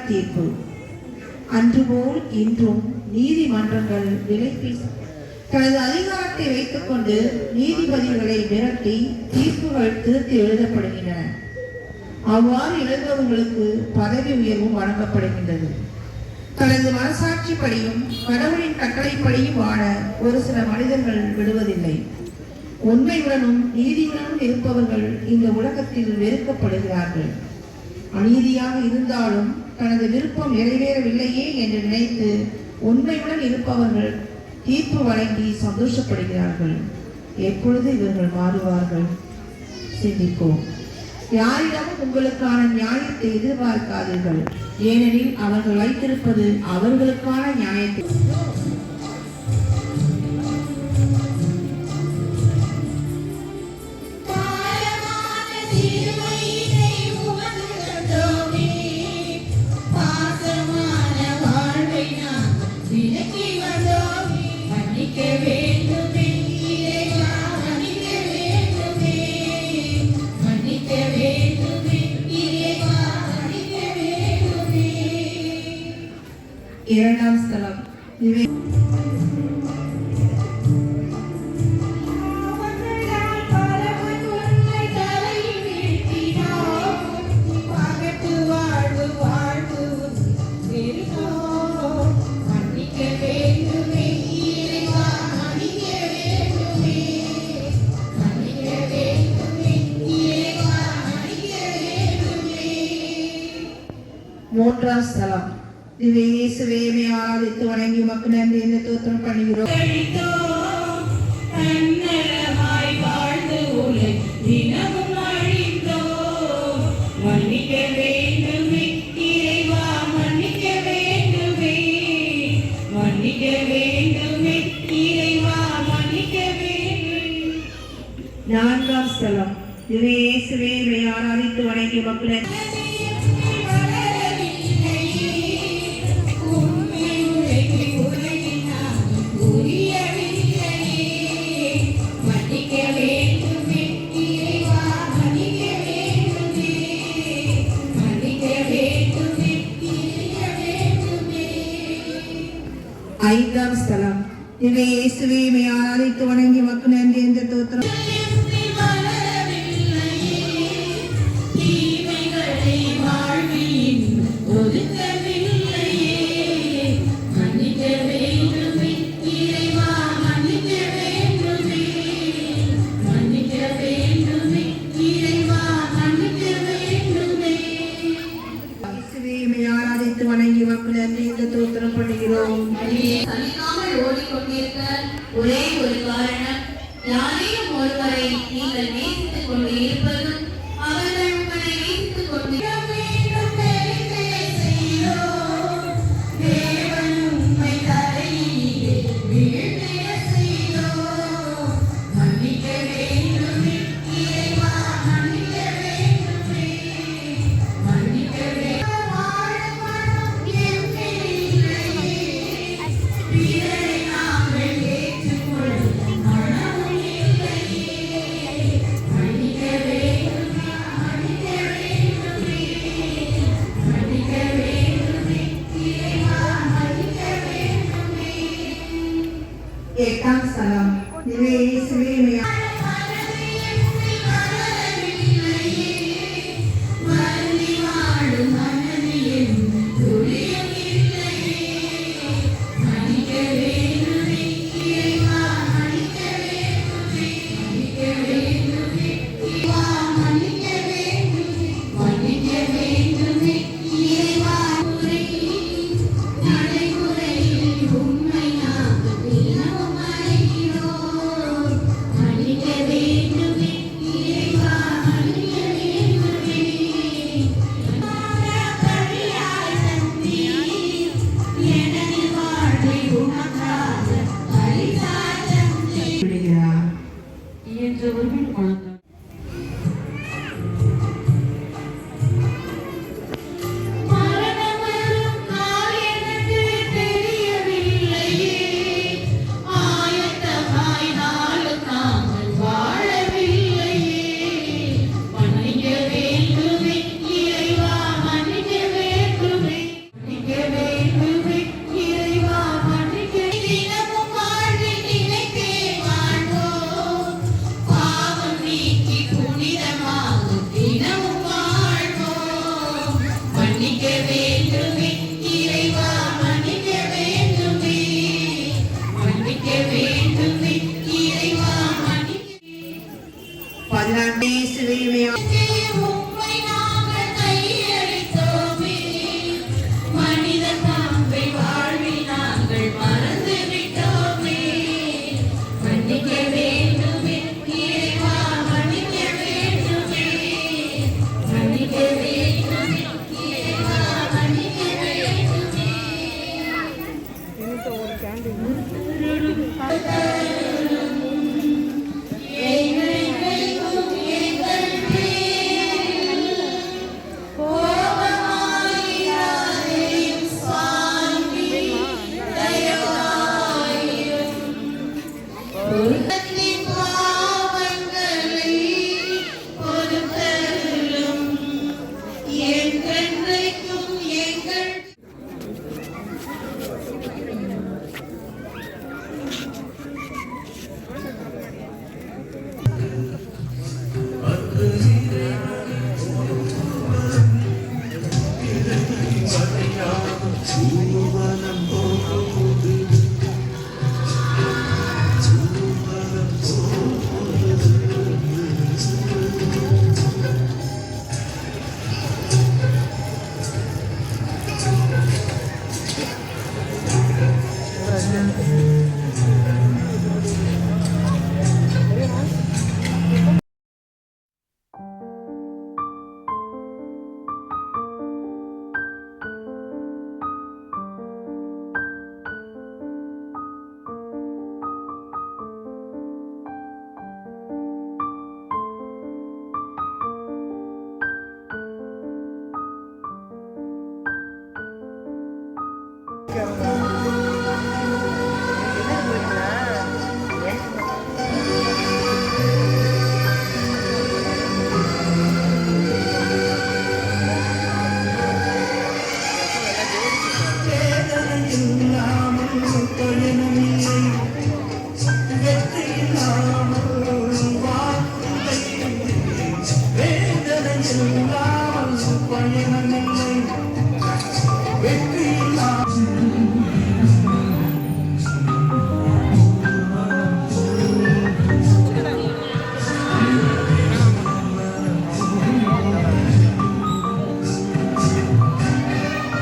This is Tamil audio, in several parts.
தீர்ப்பு. அன்றுபோல் இன்றும் நீதிமன்றங்கள் விலைக்கு தனது அதிகாரத்தை வைத்துக் கொண்டு நீதிபதிகளை மிரட்டி தீர்ப்புகள் திருத்தி எழுதப்படுகின்றன. அவ்வாறு எழுதுபவர்களுக்கு பதவி உயர்வும் வழங்கப்படுகின்றது. தனது மனசாட்சிப்படியும் கடவுளின் கட்டளைப்படியும் வாழ ஒரு சில மனிதர்கள் விடுவதில்லை. உண்மையுடனும் நீதியுடனும் இருப்பவர்கள் இந்த உலகத்தில் வெறுக்கப்படுகிறார்கள். அநீதியாக இருந்தாலும் தனது விருப்பம் நிறைவேறவில்லையே என்று நினைத்து உண்மையுடன் இருப்பவர்கள் தீர்ப்பு வழங்கி சந்தோஷப்படுகிறார்கள். எப்பொழுது இவர்கள் மாறுவார்கள்? சிந்திப்போம். யாரிடமும் உங்களுக்கான நியாயத்தை எதிர்பார்க்காதீர்கள், ஏனெனில் அவர்கள் வைத்திருப்பது அவர்களுக்கான நியாயத்தை. இரண்டாம் ஸ்தலம். மூன்றாம் ஸ்தலம். இயேசுவே ஆராதித்து வணங்கி உமக்கு நன்றி என்று ஸ்தோத்திரம் பண்ணுகிறோம். நான்காம் ஸ்தலம். இயேசுவே ஆராதித்து வணங்கி உமக்கு நன்றி. ஐந்தாம் ஸ்தலம். இயேசுவே ஆராதித்து வணங்கி உமக்கு நன்றி என்று ஸ்தோத்திரம். ஆராதித்து வணங்கி உமக்கு நன்றி என்று ஸ்தோத்திரம் பண்ணுகிறோம். ஓடிக்கொண்டிருக்க ஒரே ஒரு காரணம், யாரையும் ஒருவரை நீங்கள் நேசித்துக் கொண்டு இருப்பதும் அவர்கள் உங்களை நேசித்துக் கொண்டு மன்னிக்க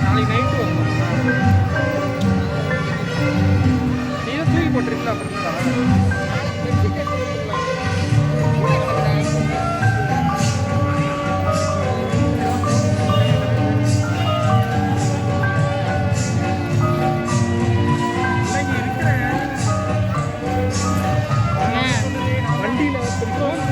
நாளைக்கு நைட்டு வரணும். நீதான் தூக்கி போட்டுருக்கீங்களா அப்படின்னா வண்டியில் பெட்ரோல்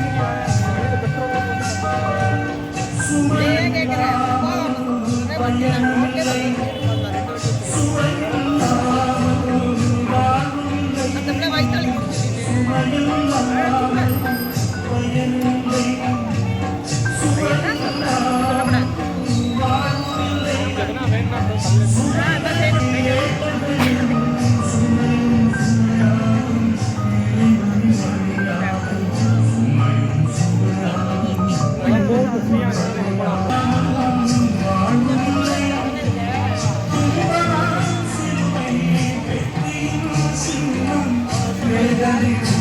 Thank you.